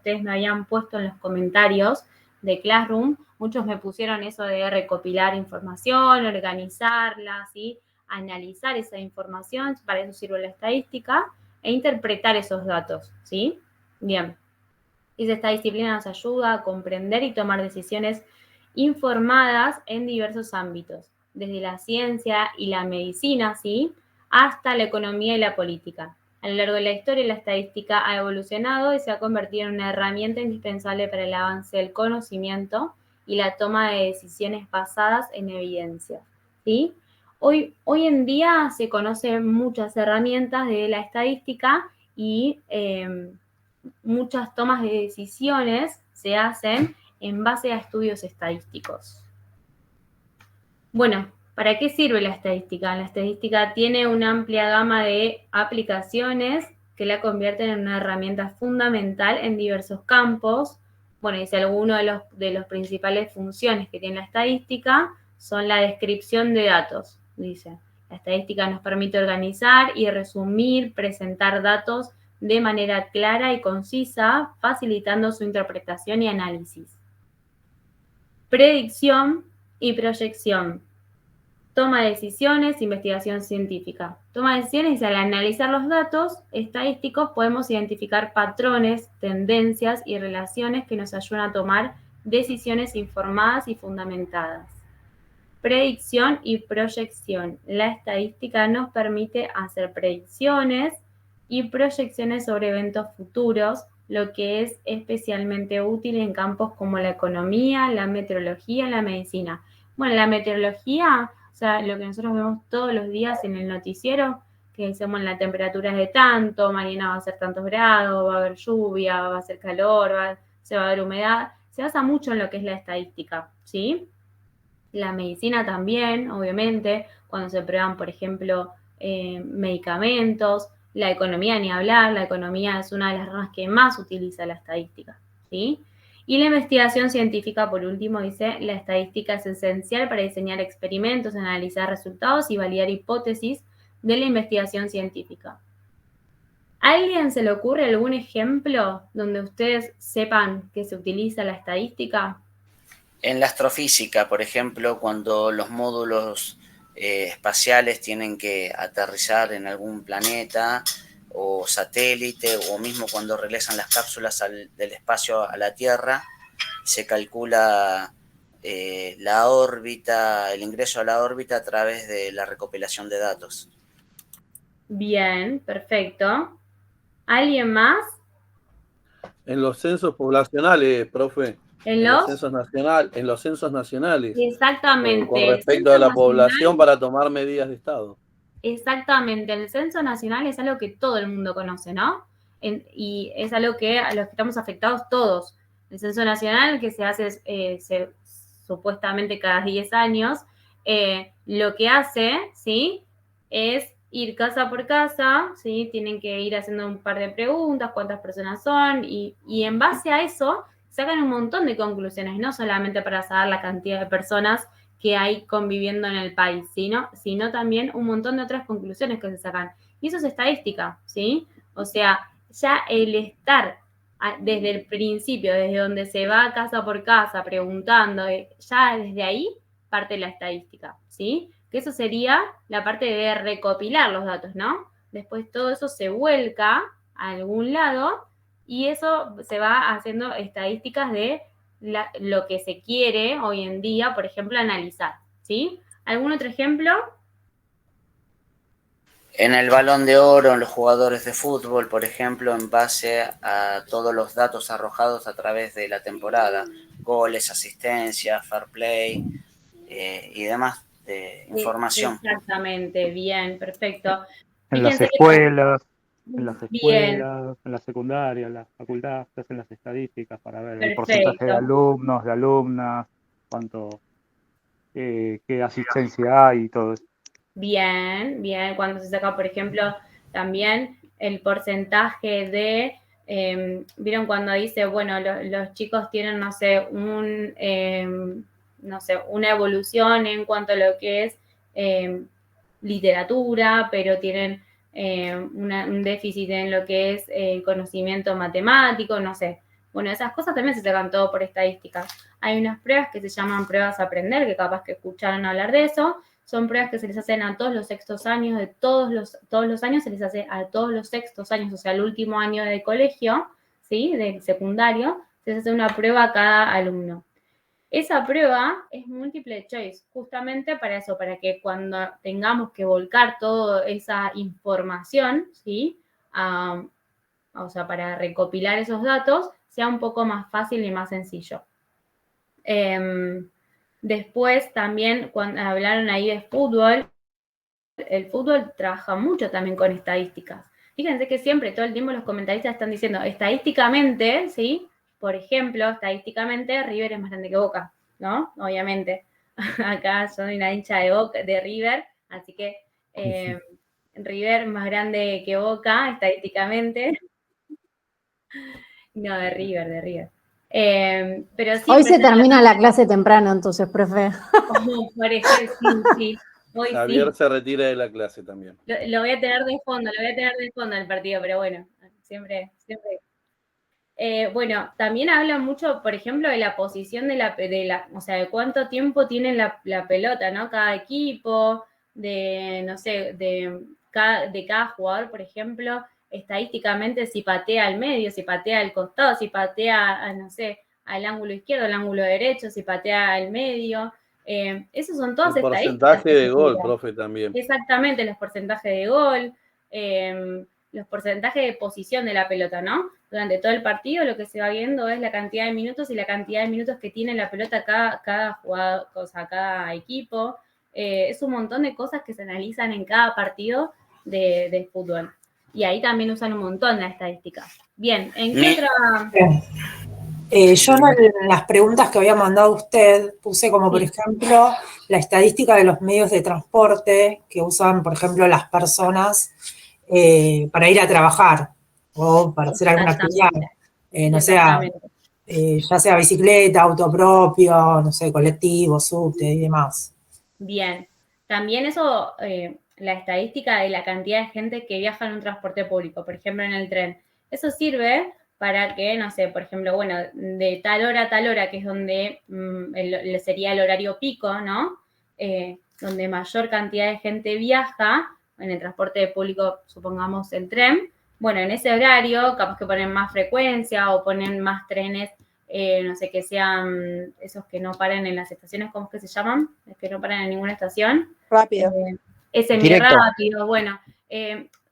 ustedes me habían puesto en los comentarios de Classroom, muchos me pusieron eso de recopilar información, organizarla, ¿sí? Analizar esa información, para eso sirve la estadística, e interpretar esos datos, ¿sí? Bien. Y esta disciplina nos ayuda a comprender y tomar decisiones informadas en diversos ámbitos, desde la ciencia y la medicina, ¿sí? Hasta la economía y la política. A lo largo de la historia, la estadística ha evolucionado y se ha convertido en una herramienta indispensable para el avance del conocimiento y la toma de decisiones basadas en evidencia, ¿sí? Hoy en día se conocen muchas herramientas de la estadística y muchas tomas de decisiones se hacen en base a estudios estadísticos. Bueno, ¿para qué sirve la estadística? La estadística tiene una amplia gama de aplicaciones que la convierten en una herramienta fundamental en diversos campos. Bueno, dice algunos de los principales funciones que tiene la estadística son la descripción de datos, dice. La estadística nos permite organizar y resumir, presentar datos de manera clara y concisa, facilitando su interpretación y análisis. Predicción y proyección. Toma de decisiones, investigación científica. Toma de decisiones y al analizar los datos estadísticos podemos identificar patrones, tendencias y relaciones que nos ayudan a tomar decisiones informadas y fundamentadas. Predicción y proyección. La estadística nos permite hacer predicciones y proyecciones sobre eventos futuros, lo que es especialmente útil en campos como la economía, la meteorología, la medicina. Bueno, la meteorología, o sea, lo que nosotros vemos todos los días en el noticiero, que decimos la temperatura es de tanto, mañana va a ser tantos grados, va a haber lluvia, va a ser calor, se va a haber humedad, se basa mucho en lo que es la estadística, ¿sí? La medicina también, obviamente, cuando se prueban, por ejemplo, medicamentos, la economía ni hablar, la economía es una de las ramas que más utiliza la estadística, ¿sí? Y la investigación científica, por último, dice, la estadística es esencial para diseñar experimentos, analizar resultados y validar hipótesis de la investigación científica. ¿A alguien se le ocurre algún ejemplo donde ustedes sepan que se utiliza la estadística? En la astrofísica, por ejemplo, cuando los módulos espaciales tienen que aterrizar en algún planeta o satélite, o mismo cuando regresan las cápsulas del espacio a la Tierra, se calcula la órbita, el ingreso a la órbita a través de la recopilación de datos. Bien, perfecto. ¿Alguien más? En los censos poblacionales, profe. ¿En los los? censos en los censos nacionales. Exactamente. Con respecto a la población para tomar medidas de Estado. Exactamente. El censo nacional es algo que todo el mundo conoce, ¿no? Y es algo que a los que estamos afectados todos. El censo nacional que se hace supuestamente cada 10 años, lo que hace, ¿sí? Es ir casa por casa, ¿sí? Tienen que ir haciendo un par de preguntas, cuántas personas son, y en base a eso sacan un montón de conclusiones, no solamente para saber la cantidad de personas que hay conviviendo en el país, sino también un montón de otras conclusiones que se sacan. Y eso es estadística, ¿sí? O sea, ya el estar desde el principio, desde donde se va casa por casa preguntando, ya desde ahí parte la estadística, ¿sí? Que eso sería la parte de recopilar los datos, ¿no? Después todo eso se vuelca a algún lado y eso se va haciendo estadísticas de lo que se quiere hoy en día, por ejemplo, analizar, ¿sí? ¿Algún otro ejemplo? En el Balón de Oro, en los jugadores de fútbol, por ejemplo, en base a todos los datos arrojados a través de la temporada, goles, asistencias, fair play y demás información. Exactamente, bien, perfecto. En las escuelas, en la secundaria, en la facultad, se hacen las estadísticas para ver el porcentaje de alumnos, de alumnas, qué asistencia hay y todo eso. Bien, bien. Cuando se saca, por ejemplo, también el porcentaje de, vieron cuando dice, bueno, los chicos tienen, no sé, una evolución en cuanto a lo que es literatura, pero tienen un déficit en lo que es conocimiento matemático, no sé. Bueno, esas cosas también se sacan todo por estadística. Hay unas pruebas que se llaman pruebas a aprender, que capaz que escucharon hablar de eso. Son pruebas que se les hacen a todos los sextos años, de todos los años se les hace a todos los sextos años, o sea, el último año de colegio, ¿sí? Del secundario, se les hace una prueba a cada alumno. Esa prueba es múltiple choice, justamente para eso, para que cuando tengamos que volcar toda esa información, ¿sí? O sea, para recopilar esos datos, sea un poco más fácil y más sencillo. Después también, cuando hablaron ahí de fútbol, el fútbol trabaja mucho también con estadísticas. Fíjense que siempre, todo el tiempo, los comentaristas están diciendo, estadísticamente, ¿sí? Por ejemplo, estadísticamente, River es más grande que Boca, ¿no? Obviamente. Acá soy una hincha de River, así que River más grande que Boca, estadísticamente. No, de River. Pero sí, hoy se termina la clase temprano, entonces, profe. Por ejemplo, sí. Hoy Javier sí. se retira de la clase también. Lo voy a tener de fondo, el partido, pero bueno, siempre. Bueno, también habla mucho, por ejemplo, de la posición o sea, de cuánto tiempo tiene la pelota, ¿no? Cada equipo, de, no sé, de cada jugador, por ejemplo, estadísticamente si patea al medio, si patea al costado, si patea, no sé, al ángulo izquierdo, al ángulo derecho, si patea al medio. Esos son todas el estadísticas. porcentaje de gol, profe, también. Exactamente, los porcentajes de gol, los porcentajes de posición de la pelota, ¿no? Durante todo el partido lo que se va viendo es la cantidad de minutos y la cantidad de minutos que tiene la pelota cada jugador, o sea, cada equipo. Es un montón de cosas que se analizan en cada partido de fútbol. Y ahí también usan un montón la estadística. Bien, ¿en qué otra? Yo en las preguntas que había mandado usted puse como, por ejemplo, la estadística de los medios de transporte que usan, por ejemplo, las personas para ir a trabajar o para hacer alguna actividad. No sea, ya sea bicicleta, auto propio, no sé, colectivo, subte y demás. Bien. También eso, la estadística de la cantidad de gente que viaja en un transporte público, por ejemplo, en el tren. Eso sirve para que, no sé, por ejemplo, bueno, de tal hora a tal hora, que es donde sería el horario pico, ¿no? Donde mayor cantidad de gente viaja, en el transporte público, supongamos el tren, bueno, en ese horario, capaz que ponen más frecuencia o ponen más trenes, no sé, que sean esos que no paran en las estaciones, ¿cómo es que se llaman? Es que no paran en ninguna estación. Rápido. Es semi-rápido, bueno.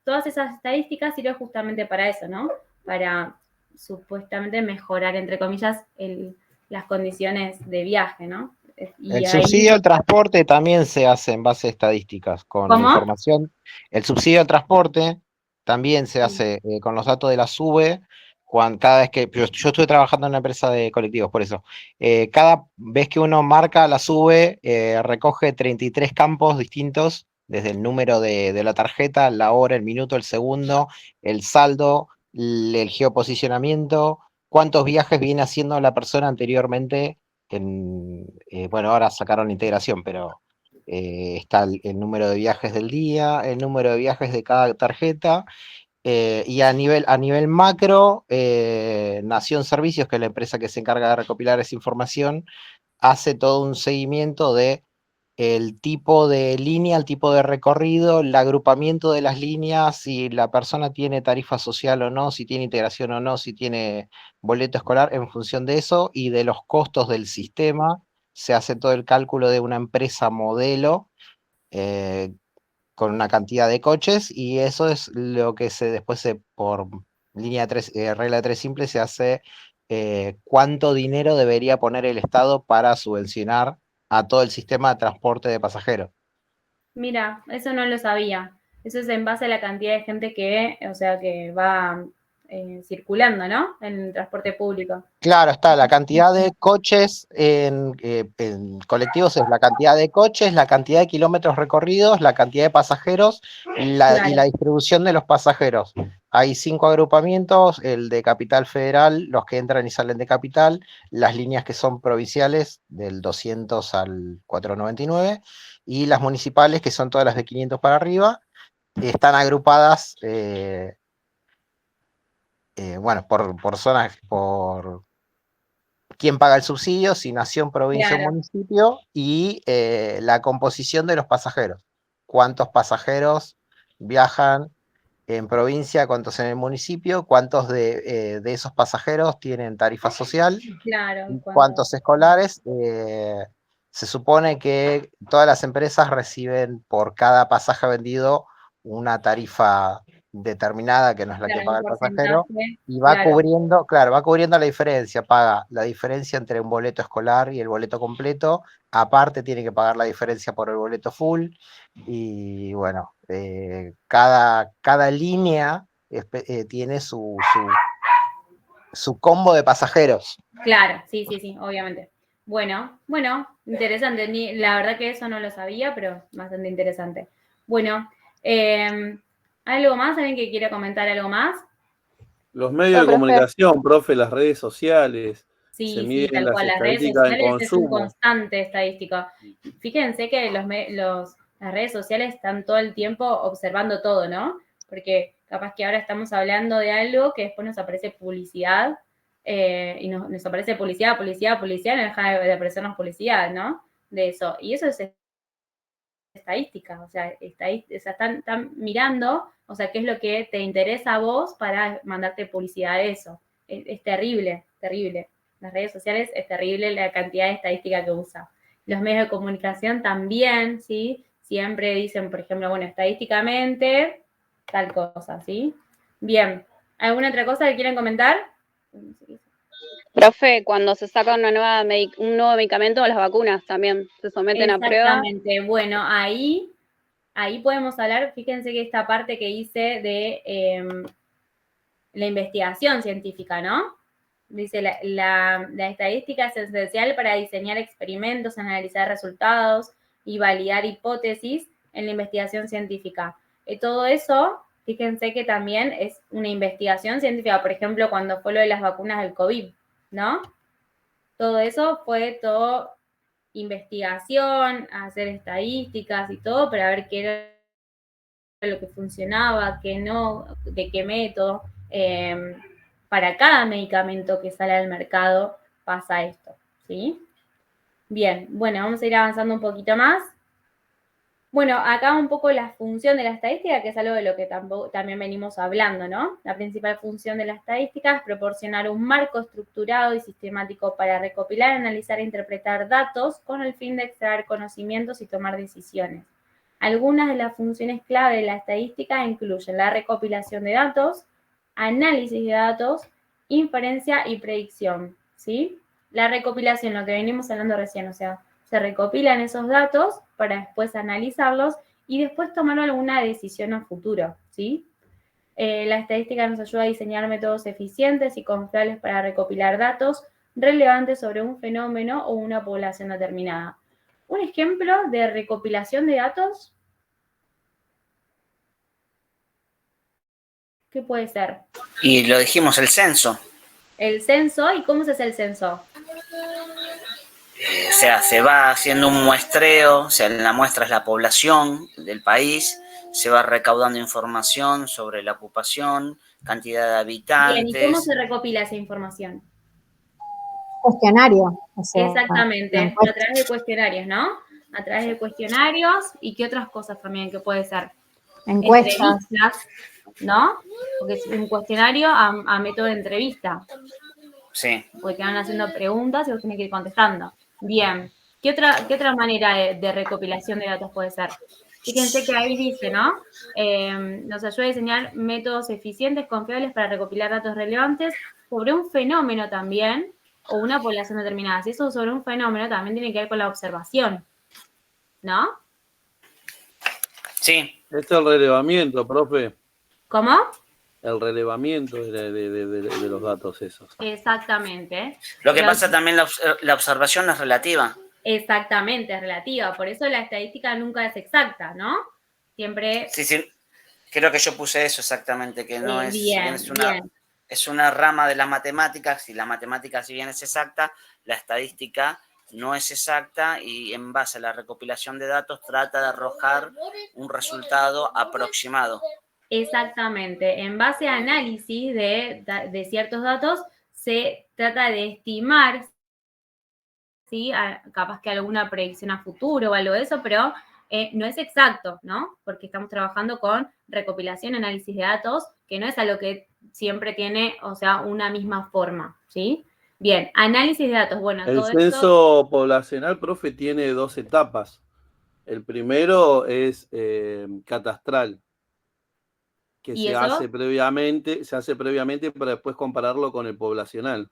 Todas esas estadísticas sirven justamente para eso, ¿no? Para supuestamente mejorar, entre comillas, las condiciones de viaje, ¿no? El subsidio al transporte también se hace en base a estadísticas, con información. El subsidio al transporte también se hace con los datos de la SUBE, cada vez que, yo estuve trabajando en una empresa de colectivos, por eso, cada vez que uno marca la SUBE, recoge 33 campos distintos, desde el número de la tarjeta, la hora, el minuto, el segundo, el saldo, el geoposicionamiento, cuántos viajes viene haciendo la persona anteriormente. Bueno, ahora sacaron integración, pero está el número de viajes del día, el número de viajes de cada tarjeta, y a nivel macro, Nación Servicios, que es la empresa que se encarga de recopilar esa información, hace todo un seguimiento de el tipo de línea, el tipo de recorrido, el agrupamiento de las líneas, si la persona tiene tarifa social o no, si tiene integración o no, si tiene boleto escolar, en función de eso y de los costos del sistema, se hace todo el cálculo de una empresa modelo con una cantidad de coches, y eso es lo que después por regla de 3 simple, se hace cuánto dinero debería poner el Estado para subvencionar a todo el sistema de transporte de pasajeros. Mira, eso no lo sabía. Eso es en base a la cantidad de gente que va circulando, ¿no? En el transporte público. Claro, está la cantidad de coches en colectivos, es la cantidad de coches, la cantidad de kilómetros recorridos, la cantidad de pasajeros y la distribución de los pasajeros. Hay 5 agrupamientos: el de Capital Federal, los que entran y salen de Capital, las líneas que son provinciales del 200 al 499, y las municipales, que son todas las de 500 para arriba. Están agrupadas por zonas, por quién paga el subsidio, si nación, provincia o municipio, y la composición de los pasajeros. ¿Cuántos pasajeros viajan en provincia, cuántos en el municipio, cuántos de esos pasajeros tienen tarifa social, cuántos escolares? Se supone que todas las empresas reciben por cada pasaje vendido una tarifa determinada, que no es la que paga el pasajero, y va cubriendo, va cubriendo la diferencia, paga la diferencia entre un boleto escolar y el boleto completo, aparte tiene que pagar la diferencia por el boleto full, y bueno, cada línea tiene su combo de pasajeros. Claro, sí, obviamente. Bueno, interesante. La verdad que eso no lo sabía, pero bastante interesante. Bueno, ¿algo más? ¿Alguien que quiera comentar algo más? Los medios de comunicación, profe, las redes sociales. Sí, tal cual. Las redes sociales es un constante estadística. Fíjense que las redes sociales están todo el tiempo observando todo, ¿no? Porque capaz que ahora estamos hablando de algo que después nos aparece publicidad y nos aparece publicidad, y no deja de aparecernos publicidad, ¿no? De eso. Y eso es estadística, o sea, están mirando, o sea, qué es lo que te interesa a vos para mandarte publicidad de eso. Es terrible. Las redes sociales es terrible la cantidad de estadística que usa. Los medios de comunicación también, ¿sí? Siempre dicen, por ejemplo, bueno, estadísticamente, tal cosa, ¿sí? Bien. ¿Alguna otra cosa que quieran comentar? Profe, cuando se saca un nuevo medicamento, las vacunas también se someten a prueba. Exactamente. Bueno, ahí podemos hablar, fíjense que esta parte que hice de la investigación científica, ¿no? Dice, la estadística es esencial para diseñar experimentos, analizar resultados y validar hipótesis en la investigación científica. Todo eso, fíjense que también es una investigación científica. Por ejemplo, cuando fue lo de las vacunas del COVID, ¿no? Todo eso fue todo investigación, hacer estadísticas y todo para ver qué era lo que funcionaba, qué no, de qué método. Para cada medicamento que sale al mercado pasa esto, ¿sí? Bien, bueno, vamos a ir avanzando un poquito más. Bueno, acá un poco la función de la estadística, que es algo de lo que también venimos hablando, ¿no? La principal función de la estadística es proporcionar un marco estructurado y sistemático para recopilar, analizar e interpretar datos con el fin de extraer conocimientos y tomar decisiones. Algunas de las funciones clave de la estadística incluyen la recopilación de datos, análisis de datos, inferencia y predicción, ¿sí? La recopilación, lo que venimos hablando recién, o sea, se recopilan esos datos para después analizarlos y después tomar alguna decisión a futuro, ¿sí? La estadística nos ayuda a diseñar métodos eficientes y confiables para recopilar datos relevantes sobre un fenómeno o una población determinada. Un ejemplo de recopilación de datos, ¿qué puede ser? Y lo dijimos, el censo. El censo, ¿y cómo se hace el censo? O sea, se va haciendo un muestreo, o sea, la muestra es la población del país, se va recaudando información sobre la ocupación, cantidad de habitantes. Bien, ¿y cómo se recopila esa información? Cuestionario. O sea, exactamente, a través de cuestionarios, ¿no? A través de cuestionarios y qué otras cosas también que puede ser. Encuestas. ¿No? Porque es un cuestionario a método de entrevista. Sí. Porque van haciendo preguntas y vos tenés que ir contestando. Bien. ¿Qué otra manera de recopilación de datos puede ser? Fíjense que ahí dice, ¿no? Nos ayuda a diseñar métodos eficientes, confiables para recopilar datos relevantes sobre un fenómeno también o una población determinada. Si eso sobre un fenómeno también tiene que ver con la observación, ¿no? Sí. Este es el relevamiento, profe. ¿Cómo? El relevamiento de los datos esos. Exactamente. Lo que pasa también, la observación es relativa. Exactamente, es relativa. Por eso la estadística nunca es exacta, ¿no? Siempre... Sí. Creo que yo puse eso exactamente, que no es... Bien, es una rama de las matemáticas, y la matemática si bien es exacta, la estadística no es exacta y en base a la recopilación de datos trata de arrojar un resultado aproximado. Exactamente. En base a análisis de ciertos datos, se trata de estimar, ¿sí? Capaz que alguna predicción a futuro o algo de eso, pero no es exacto, ¿no? Porque estamos trabajando con recopilación, análisis de datos, que no es algo que siempre tiene, o sea, una misma forma, ¿sí? Bien, análisis de datos, bueno, El todo esto... censo poblacional, profe, tiene 2 etapas. El primero es catastral, que ¿Y se eso? hace previamente para después compararlo con el poblacional.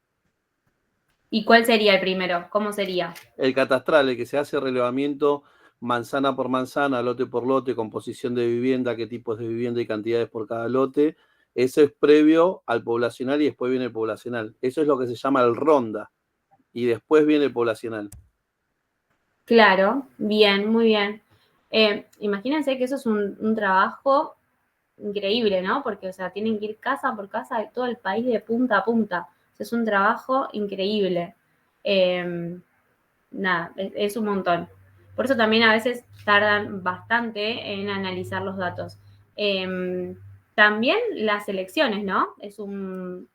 ¿Y cuál sería el primero? ¿Cómo sería? El catastral, el que se hace relevamiento manzana por manzana, lote por lote, composición de vivienda, qué tipos de vivienda y cantidades por cada lote. Eso es previo al poblacional y después viene el poblacional. Eso es lo que se llama el ronda. Y después viene el poblacional. Claro, bien, muy bien. Imagínense que eso es un trabajo increíble, ¿no? Porque, o sea, tienen que ir casa por casa de todo el país de punta a punta. O sea, es un trabajo increíble. Nada, es un montón. Por eso también a veces tardan bastante en analizar los datos. También las elecciones, ¿no? Es un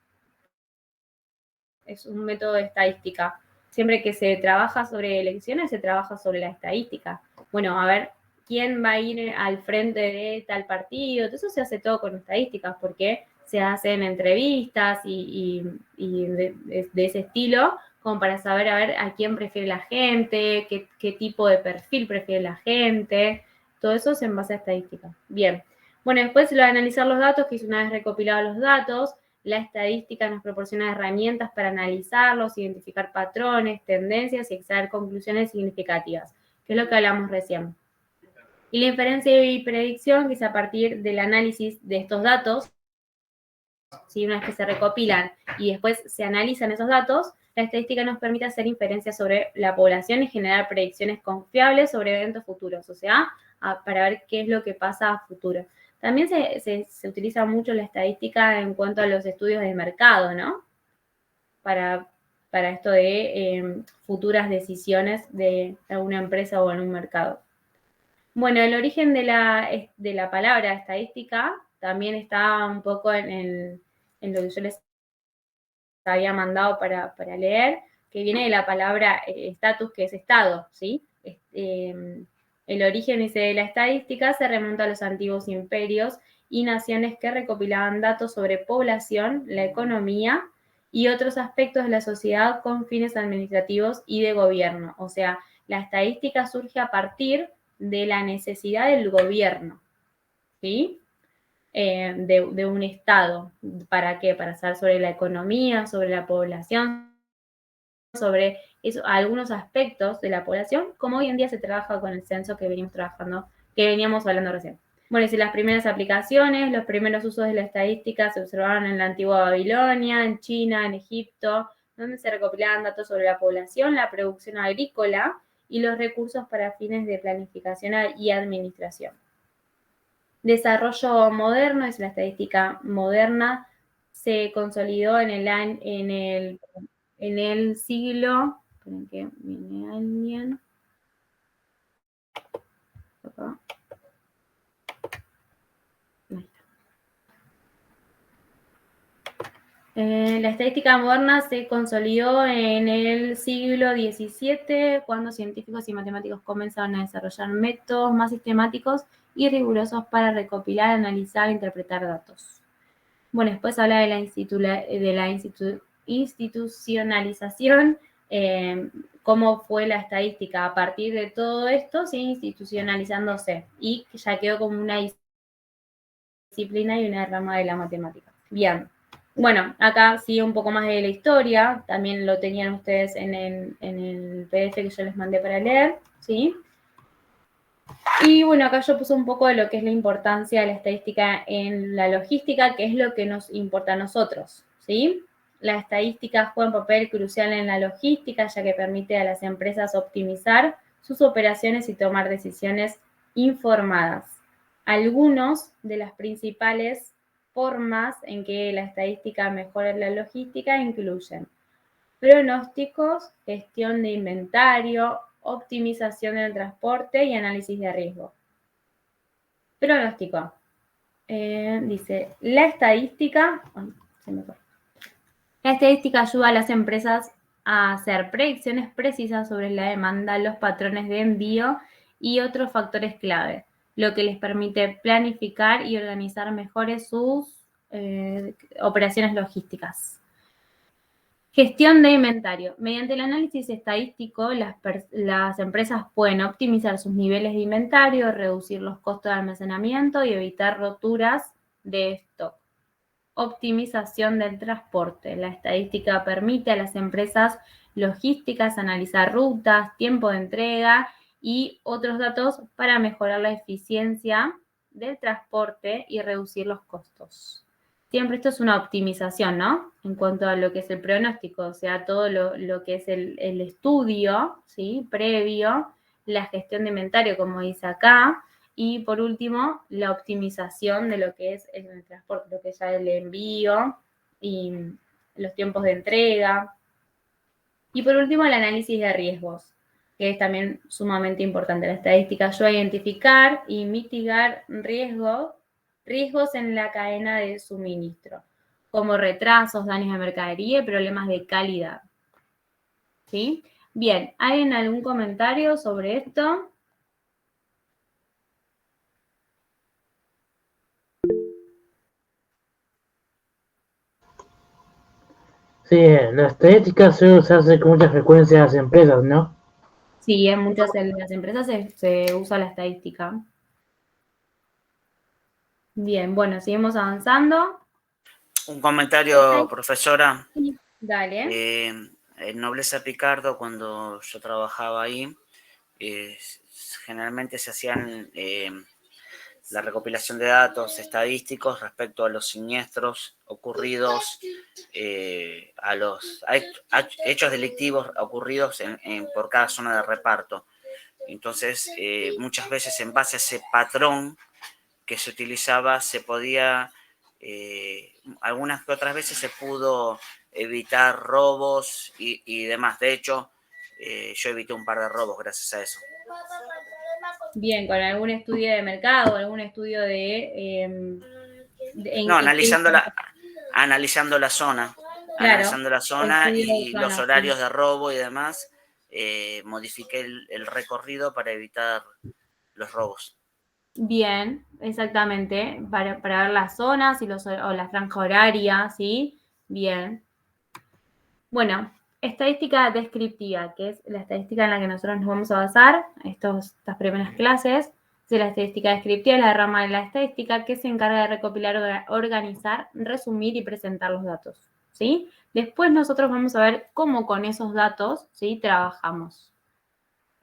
método de estadística. Siempre que se trabaja sobre elecciones, se trabaja sobre la estadística. Bueno, a ver, ¿quién va a ir al frente de tal partido? Eso se hace todo con estadísticas, porque se hacen entrevistas y de ese estilo, como para saber a ver a quién prefiere la gente, qué tipo de perfil prefiere la gente. Todo eso es en base a estadística. Bien. Bueno, después lo de analizar los datos, que es una vez recopilados los datos, la estadística nos proporciona herramientas para analizarlos, identificar patrones, tendencias y extraer conclusiones significativas, que es lo que hablamos recién. Y la inferencia y predicción, que es a partir del análisis de estos datos, si una vez que se recopilan y después se analizan esos datos, la estadística nos permite hacer inferencias sobre la población y generar predicciones confiables sobre eventos futuros, o sea, para ver qué es lo que pasa a futuro. También se utiliza mucho la estadística en cuanto a los estudios de mercado, ¿no? Para esto de futuras decisiones de alguna empresa o en un mercado. Bueno, el origen de la palabra estadística también está un poco en lo que yo les había mandado para leer, que viene de la palabra estatus, que es estado, ¿sí? El origen, dice, de la estadística se remonta a los antiguos imperios y naciones que recopilaban datos sobre población, la economía y otros aspectos de la sociedad con fines administrativos y de gobierno. O sea, la estadística surge a partir de la necesidad del gobierno, ¿sí? De un Estado. ¿Para qué? Para saber sobre la economía, sobre la población, sobre eso, algunos aspectos de la población, como hoy en día se trabaja con el censo que veníamos hablando recién. Bueno, y las primeras aplicaciones, los primeros usos de la estadística se observaron en la antigua Babilonia, en China, en Egipto, donde se recopilaban datos sobre la población, la producción agrícola y los recursos para fines de planificación y administración. Desarrollo moderno, es la estadística moderna, se consolidó en el siglo, esperen que viene alguien. Acá. La estadística moderna se consolidó en el siglo XVII, cuando científicos y matemáticos comenzaron a desarrollar métodos más sistemáticos y rigurosos para recopilar, analizar e interpretar datos. Bueno, después habla de la institucionalización, cómo fue la estadística a partir de todo esto, ¿sí? Institucionalizándose, y ya quedó como una disciplina y una rama de la matemática. Bien. Bueno, acá sigue un poco más de la historia, también lo tenían ustedes en el PDF que yo les mandé para leer, ¿sí? Y bueno, acá yo puse un poco de lo que es la importancia de la estadística en la logística, que es lo que nos importa a nosotros, ¿sí? La estadística juega un papel crucial en la logística, ya que permite a las empresas optimizar sus operaciones y tomar decisiones informadas. Algunos de las principales formas en que la estadística mejora la logística incluyen pronósticos, gestión de inventario, optimización del transporte y análisis de riesgo. Pronóstico. dice, la estadística ayuda a las empresas a hacer predicciones precisas sobre la demanda, los patrones de envío y otros factores clave, lo que les permite planificar y organizar mejor sus operaciones logísticas. Gestión de inventario. Mediante el análisis estadístico, las empresas pueden optimizar sus niveles de inventario, reducir los costos de almacenamiento y evitar roturas de stock. Optimización del transporte. La estadística permite a las empresas logísticas analizar rutas, tiempo de entrega y otros datos para mejorar la eficiencia del transporte y reducir los costos. Siempre esto es una optimización, ¿no? En cuanto a lo que es el pronóstico, o sea, todo lo que es el estudio, ¿sí? Previo, la gestión de inventario, como dice acá, y por último, la optimización de lo que es el transporte, lo que es ya el envío y los tiempos de entrega. Y por último, el análisis de riesgos, que es también sumamente importante. La estadística ayuda a identificar y mitigar riesgos en la cadena de suministro, como retrasos, daños de mercadería y problemas de calidad. ¿Sí? Bien, ¿hay algún comentario sobre esto? Sí, la estadística suele usarse con mucha frecuencia en las empresas, ¿no? Sí, en muchas de las empresas se usa la estadística. Bien, bueno, seguimos avanzando. Un comentario, profesora. Sí, dale. En Nobleza Picardo, cuando yo trabajaba ahí, generalmente se hacían la recopilación de datos estadísticos respecto a los siniestros ocurridos, a los hechos delictivos ocurridos por cada zona de reparto. Entonces, muchas veces en base a ese patrón que se utilizaba, se podía, algunas que otras veces se pudo evitar robos y demás. De hecho, yo evité un par de robos gracias a eso. Bien, con algún estudio de mercado, algún estudio no, analizando la zona. Claro, analizando la zona y los horarios de robo y demás, modifiqué el recorrido para evitar los robos. Bien, exactamente, para ver las zonas y o la franja horaria, ¿sí? Bien. Bueno, estadística descriptiva, que es la estadística en la que nosotros nos vamos a basar, estas primeras clases. La estadística descriptiva es la rama de la estadística que se encarga de recopilar, organizar, resumir y presentar los datos, ¿sí? Después nosotros vamos a ver cómo con esos datos, ¿sí? Trabajamos.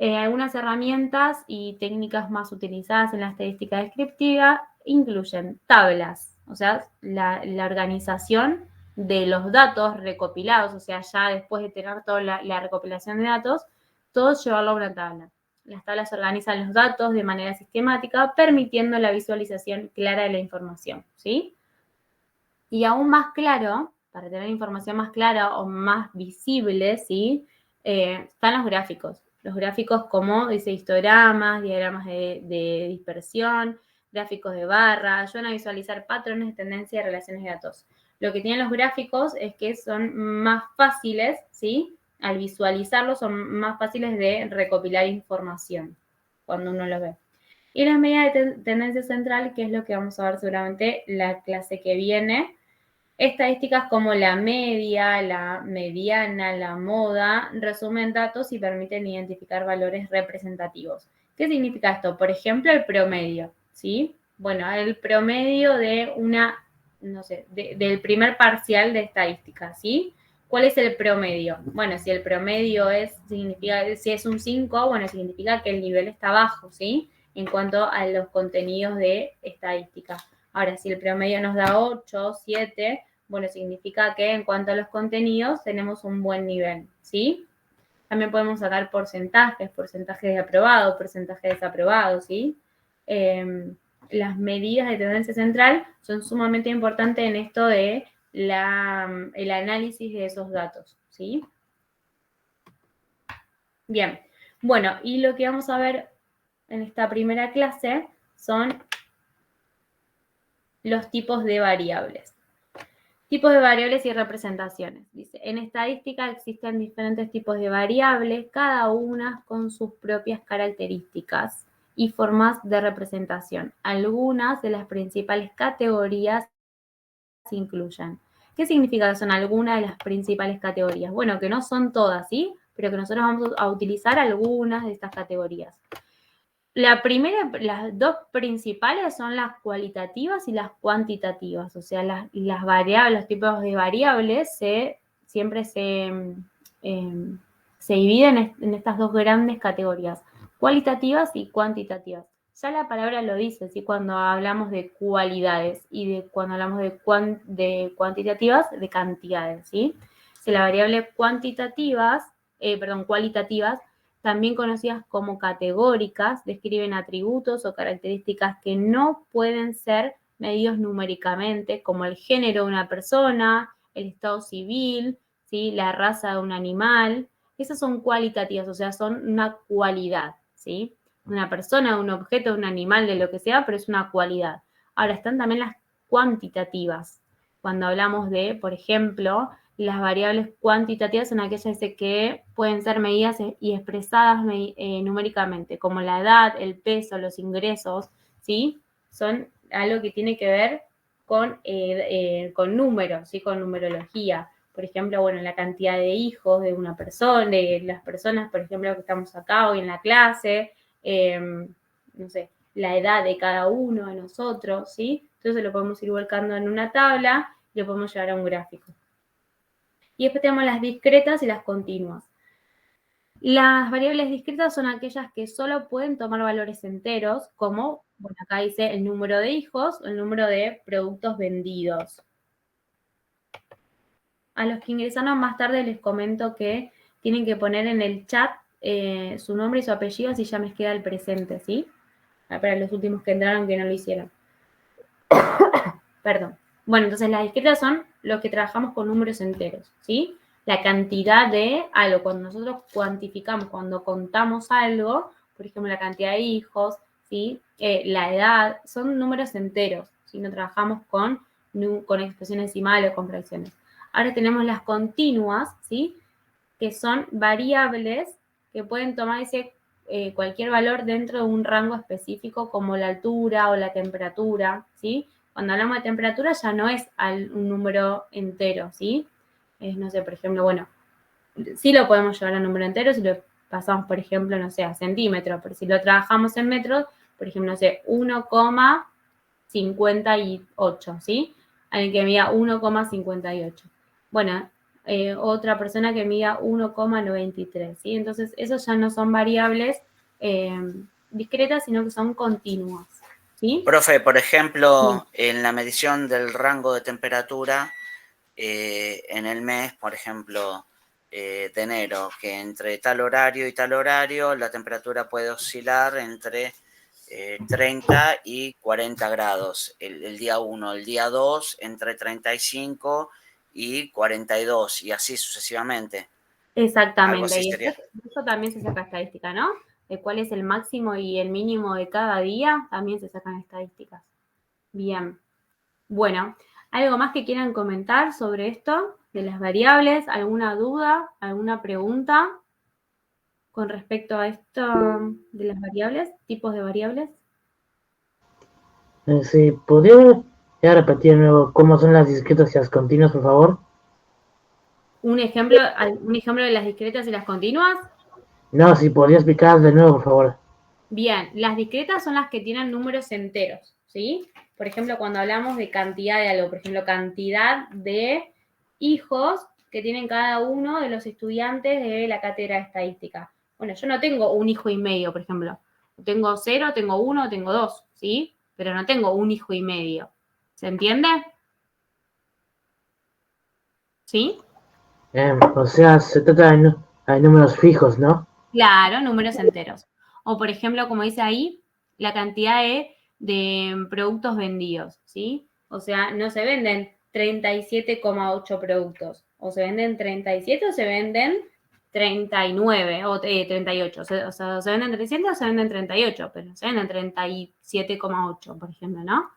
Algunas herramientas y técnicas más utilizadas en la estadística descriptiva incluyen tablas, o sea, la organización de los datos recopilados, o sea, ya después de tener toda la recopilación de datos, todo llevarlo a una tabla. Las tablas organizan los datos de manera sistemática, permitiendo la visualización clara de la información, ¿sí? Y aún más claro, para tener información más clara o más visible, ¿sí? Están los gráficos. Los gráficos como, dice, histogramas, diagramas de dispersión, gráficos de barra, ayudan a visualizar patrones de tendencia y relaciones de datos. Lo que tienen los gráficos es que son más fáciles, ¿sí? Al visualizarlos son más fáciles de recopilar información cuando uno los ve. Y las medidas de tendencia central, que es lo que vamos a ver seguramente la clase que viene. Estadísticas como la media, la mediana, la moda, resumen datos y permiten identificar valores representativos. ¿Qué significa esto? Por ejemplo, el promedio, ¿sí? Bueno, el promedio de del primer parcial de estadística, ¿sí? ¿Cuál es el promedio? Bueno, si el promedio si es un 5, bueno, significa que el nivel está bajo, ¿sí? En cuanto a los contenidos de estadística. Ahora, si el promedio nos da 8, 7, bueno, significa que en cuanto a los contenidos tenemos un buen nivel, ¿sí? También podemos sacar porcentajes de aprobado, porcentaje de desaprobado, ¿sí? Las medidas de tendencia central son sumamente importantes en esto de el análisis de esos datos, ¿sí? Bien, bueno, y lo que vamos a ver en esta primera clase son los tipos de variables. Tipos de variables y representaciones. Dice, en estadística existen diferentes tipos de variables, cada una con sus propias características y formas de representación. Algunas de las principales categorías se incluyen. ¿Qué significa que son algunas de las principales categorías? Bueno, que no son todas, ¿sí? Pero que nosotros vamos a utilizar algunas de estas categorías. La primera, las dos principales son las cualitativas y las cuantitativas, o sea, las variables, los tipos de variables siempre se dividen en estas dos grandes categorías, cualitativas y cuantitativas. Ya la palabra lo dice, ¿sí? Cuando hablamos de cualidades y cuando hablamos de cuantitativas, de cantidades, ¿sí? Si las variables cualitativas, también conocidas como categóricas, describen atributos o características que no pueden ser medidos numéricamente, como el género de una persona, el estado civil, ¿sí? La raza de un animal. Esas son cualitativas, o sea, son una cualidad, ¿sí? Una persona, un objeto, un animal, de lo que sea, pero es una cualidad. Ahora, están también las cuantitativas. Cuando hablamos de, por ejemplo, las variables cuantitativas son aquellas que pueden ser medidas y expresadas numéricamente, como la edad, el peso, los ingresos, ¿sí? Son algo que tiene que ver con números, ¿sí? Con numerología. Por ejemplo, bueno, la cantidad de hijos de una persona, de las personas, por ejemplo, que estamos acá hoy en la clase, no sé, la edad de cada uno de nosotros, ¿sí? Entonces lo podemos ir volcando en una tabla y lo podemos llevar a un gráfico. Y después tenemos las discretas y las continuas. Las variables discretas son aquellas que solo pueden tomar valores enteros, como, bueno, acá dice el número de hijos o el número de productos vendidos. A los que ingresaron más tarde les comento que tienen que poner en el chat su nombre y su apellido, así ya me queda el presente, ¿sí? Para los últimos que entraron que no lo hicieron. Perdón. Bueno, entonces las discretas son los que trabajamos con números enteros, ¿sí? La cantidad de algo, cuando nosotros cuantificamos, cuando contamos algo, por ejemplo, la cantidad de hijos, ¿sí? La edad, son números enteros, ¿sí? No trabajamos con expresiones decimales o con fracciones. Ahora tenemos las continuas, ¿sí? Que son variables que pueden tomar cualquier valor dentro de un rango específico, como la altura o la temperatura, ¿sí? Cuando hablamos de temperatura ya no es un número entero, ¿sí? No sé, por ejemplo, bueno, sí lo podemos llevar a número entero si lo pasamos, por ejemplo, no sé, a centímetros, pero si lo trabajamos en metros, por ejemplo, no sé, 1,58, ¿sí? Alguien que mida 1,58. Bueno, otra persona que mida 1,93, ¿sí? Entonces, esos ya no son variables discretas, sino que son continuas, ¿sí? Profe, por ejemplo, Sí. en la medición del rango de temperatura, en el mes, por ejemplo, de enero, que entre tal horario y tal horario, la temperatura puede oscilar entre 30 y 40 grados. El día 1, el día 2, entre 35 y 42, y así sucesivamente. Exactamente, Así y sería. eso también se saca estadística, ¿no? De cuál es el máximo y el mínimo de cada día, también se sacan estadísticas. Bien. Bueno, ¿algo más que quieran comentar sobre esto de las variables? ¿Alguna duda? ¿Alguna pregunta con respecto a esto de las variables, tipos de variables? Sí, ¿podría ya repetir de nuevo cómo son las discretas y las continuas, por favor? ¿Un ejemplo de las discretas y las continuas? No, si podría explicar de nuevo, por favor. Bien, las discretas son las que tienen números enteros, ¿sí? Por ejemplo, cuando hablamos de cantidad de algo, por ejemplo, cantidad de hijos que tienen cada uno de los estudiantes de la cátedra de estadística. Bueno, yo no tengo un hijo y medio, por ejemplo. Tengo 0, tengo 1, tengo 2, ¿sí? Pero no tengo un hijo y medio. ¿Se entiende? ¿Sí? O sea, se trata de números fijos, ¿no? Claro, números enteros. O, por ejemplo, como dice ahí, la cantidad de productos vendidos, ¿sí? O sea, no se venden 37,8 productos. O se venden 37 o se venden 39 o 38. O sea, se venden 300 o se venden 38, pero se venden 37,8, por ejemplo, ¿no?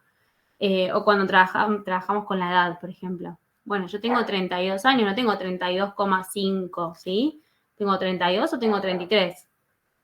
O cuando trabajamos con la edad, por ejemplo. Bueno, yo tengo 32 años, no tengo 32,5, ¿sí? Tengo 32 o tengo 33,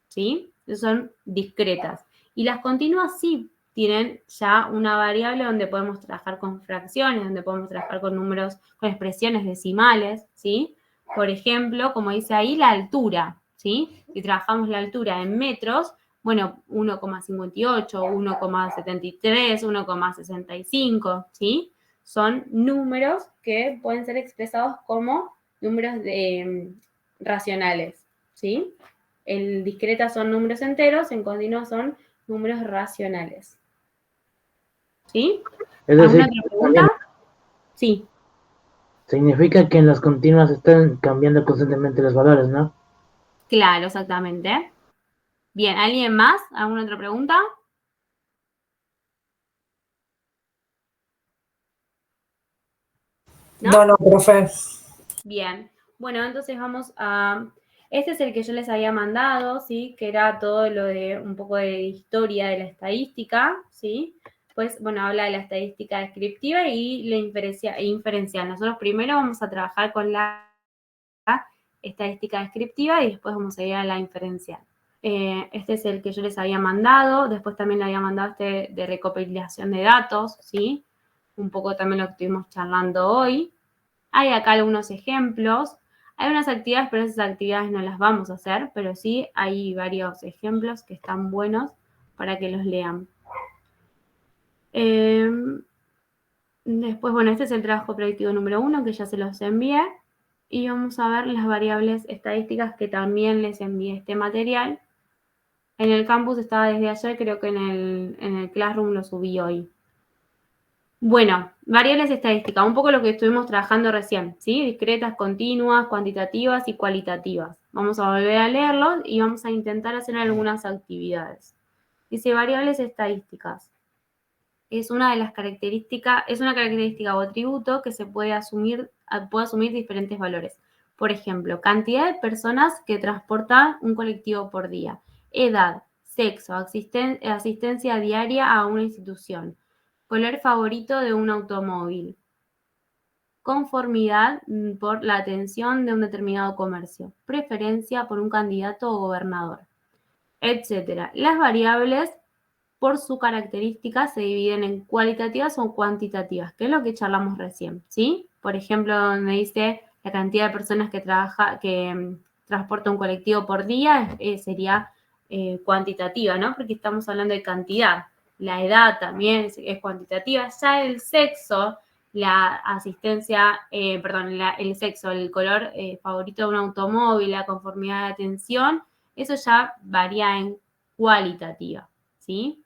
¿sí? Esas son discretas. Y las continuas sí tienen ya una variable donde podemos trabajar con fracciones, donde podemos trabajar con números, con expresiones decimales, ¿sí? Por ejemplo, como dice ahí, la altura, ¿sí? Si trabajamos la altura en metros, bueno, 1,58, 1,73, 1,65, ¿sí? Son números que pueden ser expresados como números racionales, ¿sí? En discreta son números enteros, en continua son números racionales. ¿Sí? ¿Alguna otra pregunta? Sí. Significa que en las continuas están cambiando constantemente los valores, ¿no? Claro, exactamente. Bien, ¿alguien más? ¿Alguna otra pregunta? No, no, profe. Bien. Bueno, entonces vamos a... Este es el que yo les había mandado, ¿sí? Que era todo lo de un poco de historia de la estadística, ¿sí? Pues, bueno, habla de la estadística descriptiva y la inferencial. Nosotros primero vamos a trabajar con la estadística descriptiva y después vamos a ir a la inferencial. Este es el que yo les había mandado. Después también le había mandado este de recopilación de datos, ¿sí? Un poco también lo que estuvimos charlando hoy. Hay acá algunos ejemplos. Hay unas actividades, pero esas actividades no las vamos a hacer, pero sí hay varios ejemplos que están buenos para que los lean. Después, bueno, este es el trabajo predictivo número 1, que ya se los envié. Y vamos a ver las variables estadísticas que también les envié este material. En el campus estaba desde ayer, creo que en el Classroom lo subí hoy. Bueno, variables estadísticas, un poco lo que estuvimos trabajando recién, ¿sí? Discretas, continuas, cuantitativas y cualitativas. Vamos a volver a leerlos y vamos a intentar hacer algunas actividades. Dice variables estadísticas. Es una de las características, es una característica o atributo que se puede asumir diferentes valores. Por ejemplo, cantidad de personas que transportan un colectivo por día, edad, sexo, asistencia diaria a una institución, color favorito de un automóvil, conformidad por la atención de un determinado comercio, preferencia por un candidato o gobernador, etc. Las variables, por su característica, se dividen en cualitativas o cuantitativas, que es lo que charlamos recién, ¿sí? Por ejemplo, donde dice la cantidad de personas que transporta un colectivo por día, sería cuantitativa, ¿no? Porque estamos hablando de cantidad. La edad también es cuantitativa. Ya el sexo, la asistencia, el sexo, el color favorito de un automóvil, la conformidad de atención, eso ya varía en cualitativa, ¿sí?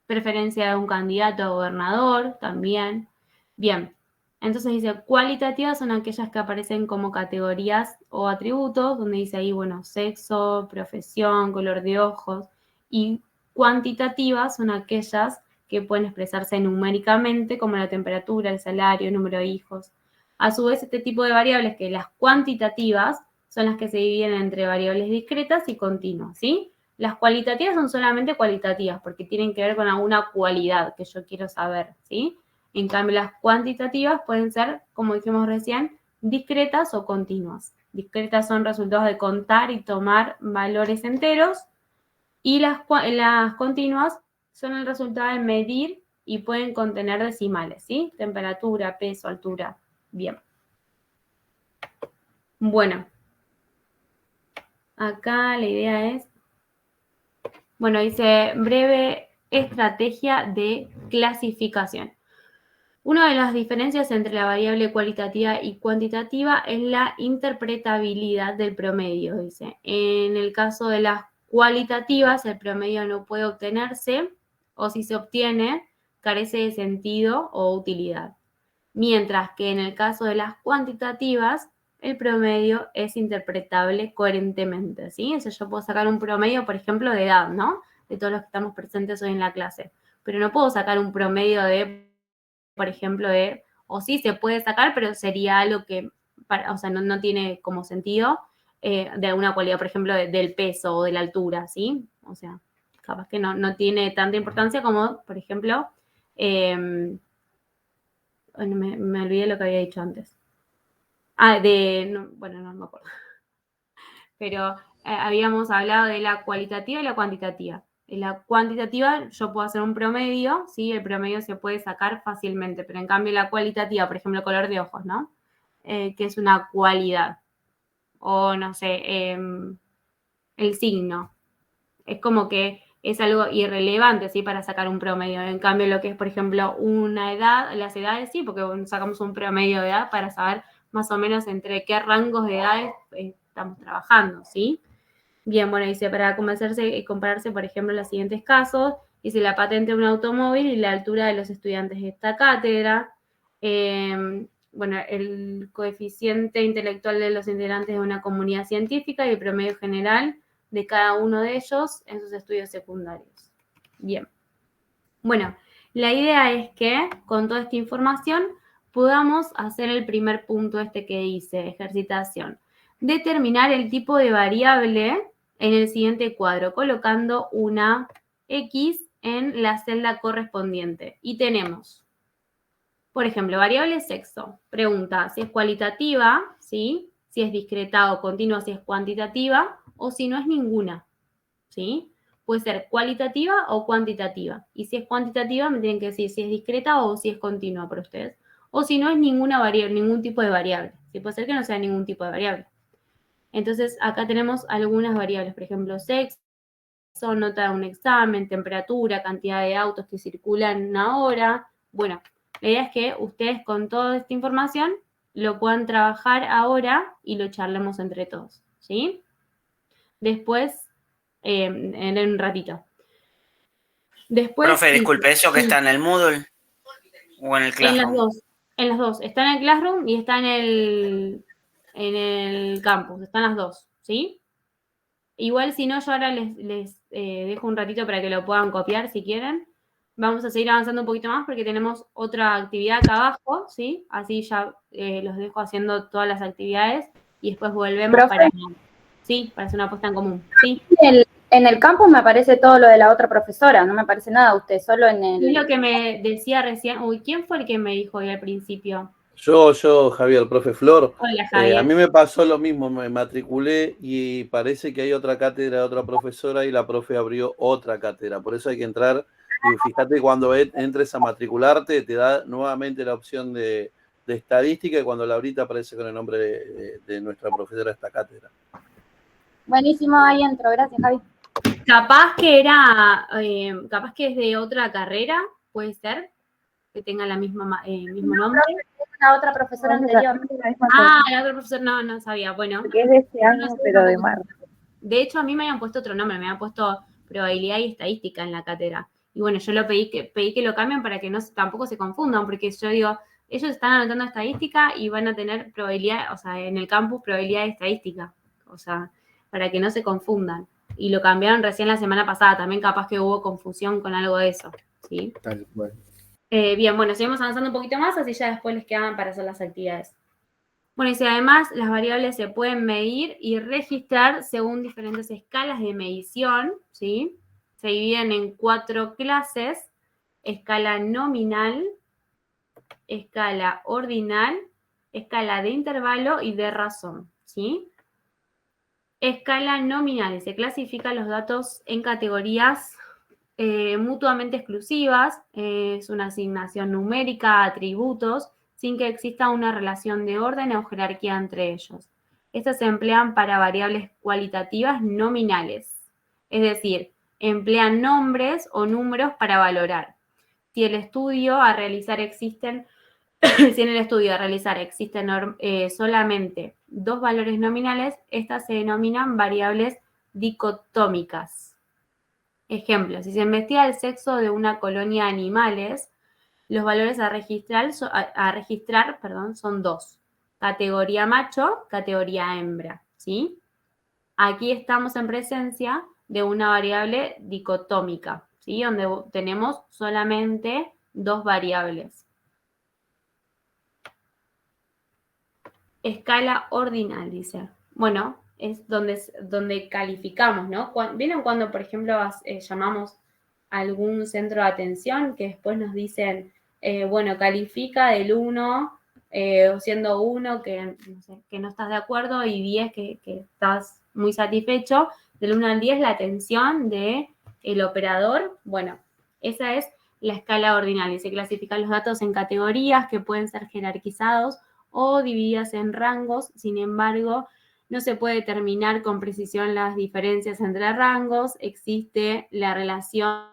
Preferencia de un candidato a gobernador también. Bien, entonces dice, cualitativas son aquellas que aparecen como categorías o atributos, donde dice ahí, bueno, sexo, profesión, color de ojos, y cuantitativas son aquellas que pueden expresarse numéricamente, como la temperatura, el salario, el número de hijos. A su vez, este tipo de variables, que las cuantitativas, son las que se dividen entre variables discretas y continuas, ¿sí? Las cualitativas son solamente cualitativas, porque tienen que ver con alguna cualidad que yo quiero saber, ¿sí? En cambio, las cuantitativas pueden ser, como dijimos recién, discretas o continuas. Discretas son resultados de contar y tomar valores enteros, y las continuas son el resultado de medir y pueden contener decimales, ¿sí? Temperatura, peso, altura. Bien. Bueno. Acá la idea es... Bueno, dice breve estrategia de clasificación. Una de las diferencias entre la variable cualitativa y cuantitativa es la interpretabilidad del promedio, dice. En el caso de las cualitativas, el promedio no puede obtenerse, o si se obtiene, carece de sentido o utilidad. Mientras que en el caso de las cuantitativas, el promedio es interpretable coherentemente, ¿sí? O sea, yo puedo sacar un promedio, por ejemplo, de edad, ¿no? De todos los que estamos presentes hoy en la clase. Pero no puedo sacar un promedio de, por ejemplo, o sí se puede sacar, pero sería algo que, o sea, no tiene como sentido de alguna cualidad, por ejemplo, del peso o de la altura, ¿sí? O sea, capaz que no tiene tanta importancia como, por ejemplo, me olvidé lo que había dicho antes. No me acuerdo. Pero habíamos hablado de la cualitativa y la cuantitativa. En la cuantitativa yo puedo hacer un promedio, ¿sí? El promedio se puede sacar fácilmente, pero en cambio la cualitativa, por ejemplo, el color de ojos, ¿no? Que es una cualidad. O, no sé, el signo. Es como que es algo irrelevante, ¿sí? Para sacar un promedio. En cambio, lo que es, por ejemplo, una edad, las edades sí, porque sacamos un promedio de edad para saber más o menos entre qué rangos de edades estamos trabajando, ¿sí? Bien, bueno, dice, para compararse, por ejemplo, los siguientes casos, dice la patente de un automóvil y la altura de los estudiantes de esta cátedra, bueno, el coeficiente intelectual de los integrantes de una comunidad científica y el promedio general de cada uno de ellos en sus estudios secundarios. Bien. Bueno, la idea es que con toda esta información podamos hacer el primer punto que dice, ejercitación. Determinar el tipo de variable en el siguiente cuadro, colocando una X en la celda correspondiente. Y tenemos, por ejemplo, variable sexo. Pregunta si es cualitativa, ¿sí? Si es discreta o continua, si es cuantitativa, o si no es ninguna, ¿sí? Puede ser cualitativa o cuantitativa. Y si es cuantitativa, me tienen que decir si es discreta o si es continua para ustedes. O si no es ninguna variable, ningún tipo de variable. Sí, puede ser que no sea ningún tipo de variable. Entonces, acá tenemos algunas variables. Por ejemplo, sexo, nota de un examen, temperatura, cantidad de autos que circulan una hora. Bueno, la idea es que ustedes con toda esta información lo puedan trabajar ahora y lo charlemos entre todos, ¿sí? Después, en un ratito. Después, Profe, disculpe, ¿eso que está en el Moodle o en el Classroom? En las dos. Está en el Classroom y está en el campus. Están las dos, ¿sí? Igual, si no, yo ahora les dejo un ratito para que lo puedan copiar si quieren. Vamos a seguir avanzando un poquito más porque tenemos otra actividad acá abajo, ¿sí? Así ya los dejo haciendo todas las actividades y después volvemos para hacer una puesta en común, ¿sí? En el campus me aparece todo lo de la otra profesora, no me aparece nada usted, solo en el... Es lo que me decía recién. Uy, ¿quién fue el que me dijo hoy al principio? Yo, Javier, profe Flor. Hola, Javier. A mí me pasó lo mismo, me matriculé y parece que hay otra cátedra de otra profesora y la profe abrió otra cátedra. Por eso hay que entrar y fíjate cuando entres a matricularte te da nuevamente la opción de estadística y cuando Laurita aparece con el nombre de nuestra profesora de esta cátedra. Buenísimo, ahí entro, gracias Javi. Capaz que es de otra carrera, puede ser, que tenga la mismo nombre. La otra profesora anterior. La otra profesora, no sabía, bueno. Porque es de este año, pero de marzo. De hecho, a mí me habían puesto otro nombre, me habían puesto probabilidad y estadística en la cátedra. Y bueno, yo pedí que lo cambien para que tampoco se confundan, porque yo digo, ellos están anotando estadística y van a tener probabilidad, o sea, en el campus probabilidad de estadística, o sea, para que no se confundan. Y lo cambiaron recién la semana pasada, también capaz que hubo confusión con algo de eso, ¿sí? Tal cual. Bien, bueno, seguimos avanzando un poquito más, así ya después les quedan para hacer las actividades. Bueno, y si además las variables se pueden medir y registrar según diferentes escalas de medición, ¿sí? Se dividen en 4 clases: escala nominal, escala ordinal, escala de intervalo y de razón, ¿sí? Escala nominal, y se clasifican los datos en categorías mutuamente exclusivas, es una asignación numérica a atributos, sin que exista una relación de orden o jerarquía entre ellos. Estas se emplean para variables cualitativas nominales, es decir, emplean nombres o números para valorar. Si en el estudio a realizar existen solamente 2 valores nominales, estas se denominan variables dicotómicas. Ejemplo, si se investiga el sexo de una colonia de animales, los valores a registrar son 2. Categoría macho, categoría hembra, ¿sí? Aquí estamos en presencia de una variable dicotómica, ¿sí? Donde tenemos solamente 2 variables. Escala ordinal, dice. Bueno, es donde calificamos, ¿no? ¿Vieron cuando, por ejemplo, llamamos a algún centro de atención que después nos dicen, bueno, califica del 1, siendo 1 que no estás de acuerdo y 10 que estás muy satisfecho? Del 1 al 10 la atención del operador. Bueno, esa es la escala ordinal y se clasifican los datos en categorías que pueden ser jerarquizados o divididas en rangos. Sin embargo, no se puede determinar con precisión las diferencias entre rangos. Existe la relación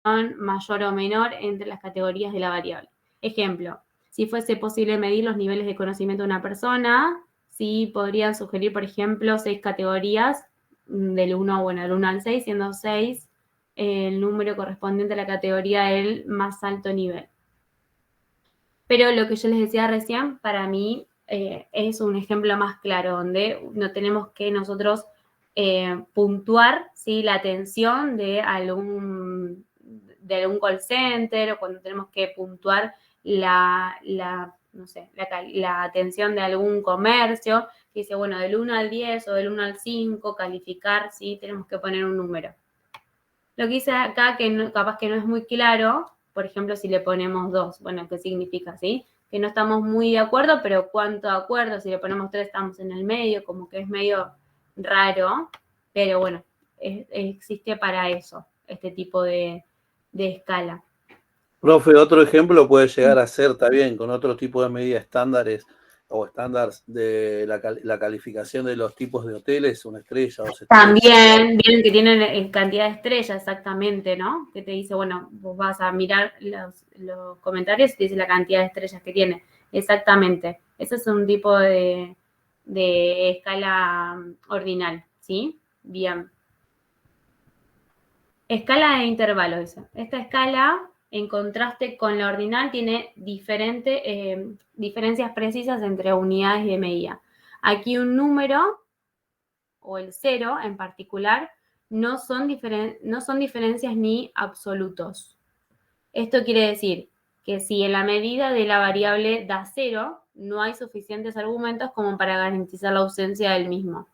mayor o menor entre las categorías de la variable. Ejemplo, si fuese posible medir los niveles de conocimiento de una persona, sí podrían sugerir, por ejemplo, 6 categorías del 1, bueno, del 1 al 6, siendo 6 el número correspondiente a la categoría del más alto nivel. Pero lo que yo les decía recién, para mí es un ejemplo más claro, donde no tenemos que nosotros puntuar, ¿sí?, la atención de algún call center, o cuando tenemos que puntuar la atención de algún comercio, que dice, bueno, del 1 al 10 o del 1 al 5, calificar, ¿sí? Tenemos que poner un número. Lo que dice acá, que no, capaz que no es muy claro, por ejemplo, si le ponemos 2, bueno, ¿qué significa, sí? Que no estamos muy de acuerdo, pero ¿cuánto de acuerdo? Si le ponemos 3 estamos en el medio, como que es medio raro, pero bueno, existe para eso, este tipo de escala. Profe, otro ejemplo puede llegar a ser también con otro tipo de medidas estándares o estándares de la calificación de los tipos de hoteles, 1 estrella, 2 estrellas. También, vienen que tienen cantidad de estrellas, exactamente, ¿no? Que te dice, bueno, vos vas a mirar los comentarios y te dice la cantidad de estrellas que tiene. Exactamente. Ese es un tipo de escala ordinal, ¿sí? Bien. Escala de intervalo, dice. Esta escala, en contraste con la ordinal, tiene diferencias precisas entre unidades de medida. Aquí un número, o el 0 en particular, no son diferencias ni absolutos. Esto quiere decir que si en la medida de la variable da 0, no hay suficientes argumentos como para garantizar la ausencia del mismo.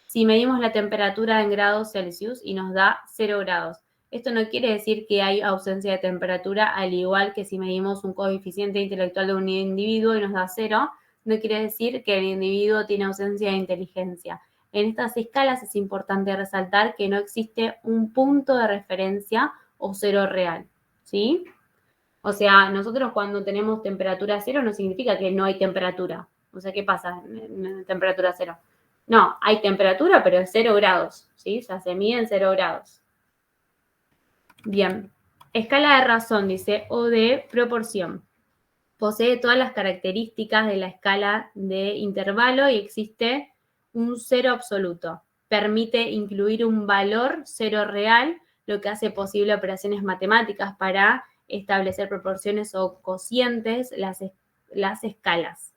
Si medimos la temperatura en grados Celsius y nos da 0 grados, esto no quiere decir que hay ausencia de temperatura, al igual que si medimos un coeficiente intelectual de un individuo y nos da 0, no quiere decir que el individuo tiene ausencia de inteligencia. En estas escalas es importante resaltar que no existe un punto de referencia o 0 real, ¿sí? O sea, nosotros cuando tenemos temperatura 0 no significa que no hay temperatura. O sea, ¿qué pasa en temperatura 0? No, hay temperatura, pero es 0 grados, ¿sí? O sea, se mide en 0 grados. Bien. Escala de razón, dice, o de proporción. Posee todas las características de la escala de intervalo y existe un 0 absoluto. Permite incluir un valor 0 real, lo que hace posible operaciones matemáticas para establecer proporciones o cocientes, las escalas.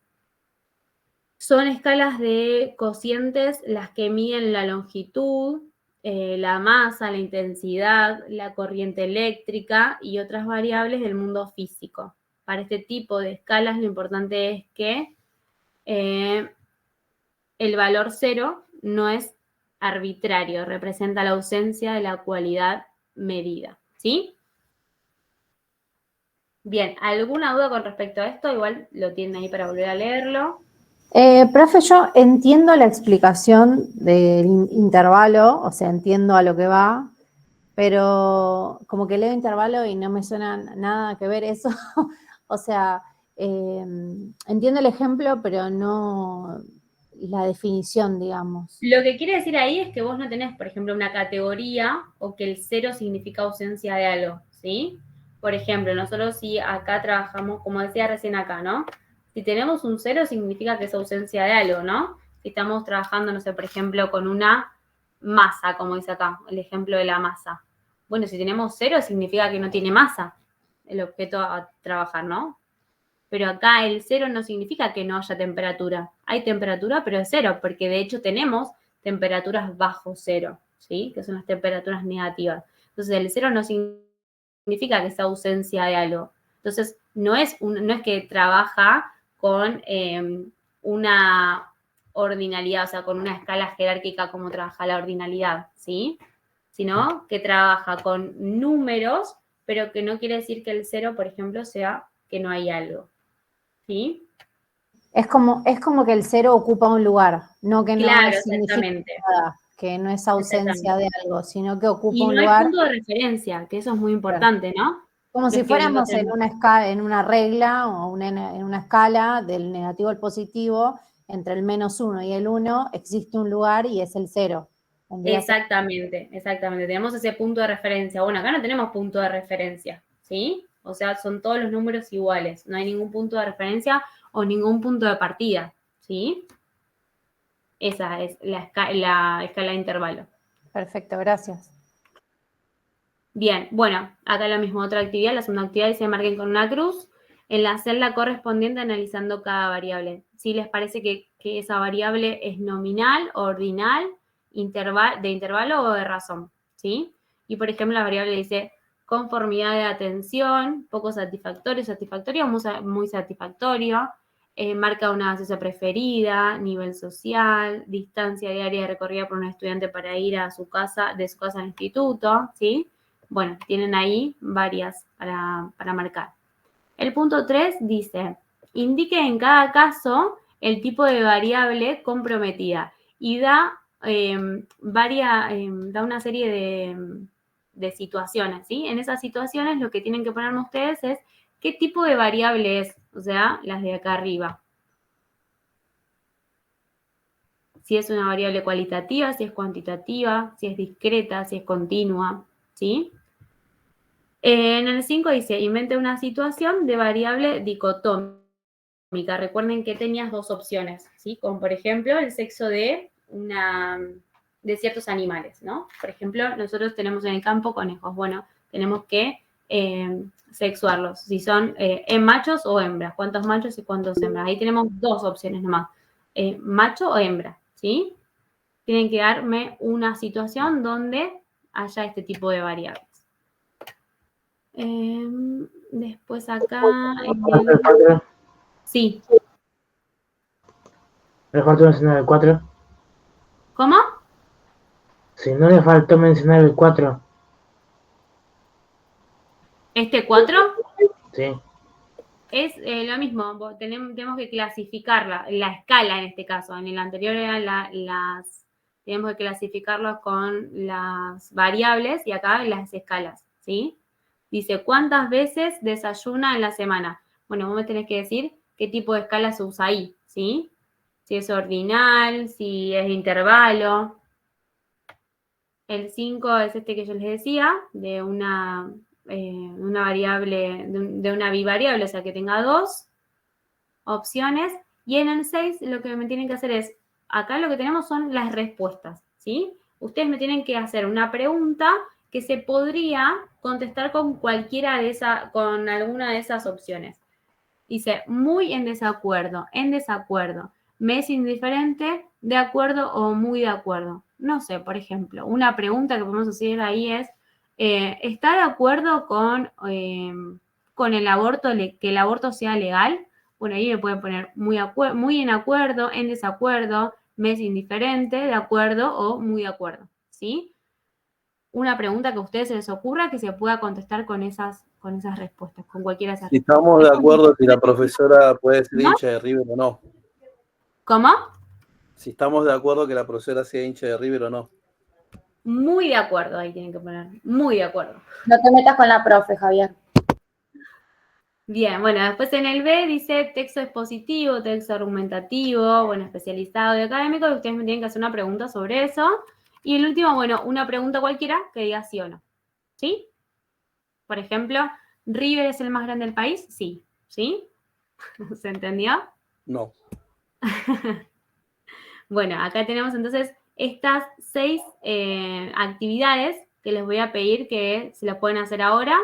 Son escalas de cocientes las que miden la longitud, la masa, la intensidad, la corriente eléctrica y otras variables del mundo físico. Para este tipo de escalas lo importante es que el valor 0 no es arbitrario, representa la ausencia de la cualidad medida, ¿sí? Bien, ¿alguna duda con respecto a esto? Igual lo tienen ahí para volver a leerlo. Profe, yo entiendo la explicación del intervalo, o sea, entiendo a lo que va, pero como que leo intervalo y no me suena nada que ver eso. O sea, entiendo el ejemplo, pero no la definición, digamos. Lo que quiere decir ahí es que vos no tenés, por ejemplo, una categoría o que el 0 significa ausencia de algo, ¿sí? Por ejemplo, nosotros si acá trabajamos, como decía recién acá, ¿no? Si tenemos un 0 significa que es ausencia de algo, ¿no? Si estamos trabajando, no sé, por ejemplo, con una masa, como dice acá, el ejemplo de la masa. Bueno, si tenemos 0 significa que no tiene masa el objeto a trabajar, ¿no? Pero acá el 0 no significa que no haya temperatura. Hay temperatura, pero es 0, porque de hecho tenemos temperaturas bajo 0, ¿sí? Que son las temperaturas negativas. Entonces, el 0 no significa que sea ausencia de algo. Entonces, no es que trabaja con una ordinalidad, o sea, con una escala jerárquica como trabaja la ordinalidad, ¿sí? Sino que trabaja con números, pero que no quiere decir que el 0, por ejemplo, sea que no hay algo, ¿sí? Es como que el 0 ocupa un lugar, no que claro, no significa exactamente. nada, que no es ausencia de algo, sino que ocupa un lugar. Y no hay punto de referencia, que eso es muy importante, ¿no? Como si fuéramos en una regla o en una escala del negativo al positivo, entre el -1 y el 1 existe un lugar y es el 0. Exactamente. Tenemos ese punto de referencia. Bueno, acá no tenemos punto de referencia, ¿sí? O sea, son todos los números iguales. No hay ningún punto de referencia o ningún punto de partida, ¿sí? Esa es la escala de intervalo. Perfecto, gracias. Bien, bueno, acá lo mismo, otra actividad. La segunda actividad dice marquen con una cruz en la celda correspondiente analizando cada variable. Si les parece que esa variable es nominal, ordinal, de intervalo o de razón, ¿sí? Y por ejemplo, la variable dice conformidad de atención, poco satisfactorio, muy satisfactorio, marca una gaseosa preferida, nivel social, distancia diaria recorrida por un estudiante para ir a su casa, de su casa al instituto, ¿sí? Bueno, tienen ahí varias para marcar. El punto 3 dice, indique en cada caso el tipo de variable comprometida y da una serie de situaciones, ¿sí? En esas situaciones lo que tienen que ponerme ustedes es qué tipo de variable es, o sea, las de acá arriba. Si es una variable cualitativa, si es cuantitativa, si es discreta, si es continua, ¿sí? En el 5 dice, invente una situación de variable dicotómica. Recuerden que tenías dos opciones, ¿sí? Como por ejemplo el sexo de ciertos animales, ¿no? Por ejemplo, nosotros tenemos en el campo conejos. Bueno, tenemos que sexuarlos, si son machos o hembras, cuántos machos y cuántos hembras. Ahí tenemos dos opciones nomás, macho o hembra, ¿sí? Tienen que darme una situación donde haya este tipo de variables. Después acá... Sí. ¿Le faltó mencionar el 4? ¿Cómo? Si no le faltó mencionar el 4. ¿Este 4? Sí. Es lo mismo, tenemos que clasificarla, la escala en este caso. En el anterior eran tenemos que clasificarlos con las variables y acá las escalas, ¿sí? Dice, ¿cuántas veces desayuna en la semana? Bueno, vos me tenés que decir qué tipo de escala se usa ahí, ¿sí? Si es ordinal, si es intervalo. El 5 es este que yo les decía, de una variable, de una bivariable, o sea, que tenga dos opciones. Y en el 6 lo que me tienen que hacer es, acá lo que tenemos son las respuestas, ¿sí? Ustedes me tienen que hacer una pregunta que se podría contestar con con alguna de esas opciones. Dice, muy en desacuerdo, me es indiferente, de acuerdo o muy de acuerdo. No sé, por ejemplo, una pregunta que podemos hacer ahí es, ¿está de acuerdo con el aborto, que el aborto sea legal? Bueno, ahí me pueden poner muy en acuerdo, en desacuerdo, me es indiferente, de acuerdo o muy de acuerdo, ¿sí? Una pregunta que a ustedes se les ocurra que se pueda contestar con esas respuestas, con cualquiera de esas respuestas. Si estamos de acuerdo si la profesora puede ser hincha de River o no. ¿Cómo? Si estamos de acuerdo que la profesora sea hincha de River o no. Muy de acuerdo, ahí tienen que poner. Muy de acuerdo. No te metas con la profe, Javier. Bien, bueno, después en el B dice texto expositivo, texto argumentativo, bueno, especializado y académico, y ustedes me tienen que hacer una pregunta sobre eso. Y el último, bueno, una pregunta cualquiera que diga sí o no. ¿Sí? Por ejemplo, ¿River es el más grande del país? Sí. ¿Sí? ¿Se entendió? No. Bueno, acá tenemos entonces estas 6 actividades que les voy a pedir que se las pueden hacer ahora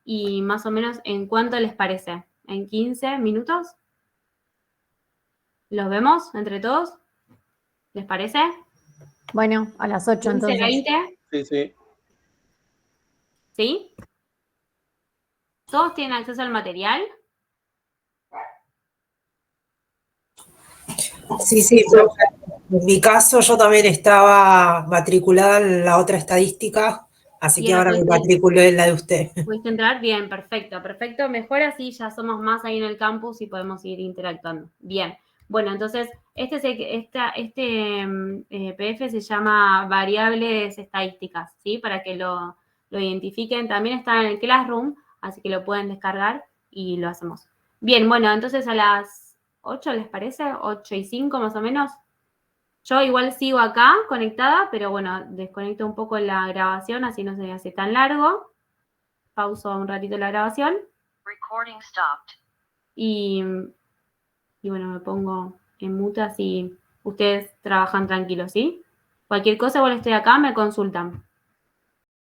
y más o menos en cuánto les parece. ¿En 15 minutos? ¿Los vemos entre todos? ¿Les parece? Bueno, a las 8 entonces. 20. Sí, sí. ¿Sí? ¿Todos tienen acceso al material? Sí, profe. En mi caso yo también estaba matriculada en la otra estadística, así que ahora me matriculé en la de usted. ¿Pudiste entrar? Bien, perfecto. Mejor así ya somos más ahí en el campus y podemos ir interactuando. Bien. Bueno, entonces, este PDF se llama variables estadísticas, ¿sí? Para que lo identifiquen. También está en el Classroom, así que lo pueden descargar y lo hacemos. Bien, bueno, entonces a las 8, ¿les parece? 8:05 más o menos. Yo igual sigo acá conectada, pero bueno, desconecto un poco la grabación, así no se hace tan largo. Pauso un ratito la grabación. Y bueno, me pongo en mute así ustedes trabajan tranquilos, ¿sí? Cualquier cosa, igual estoy acá, me consultan.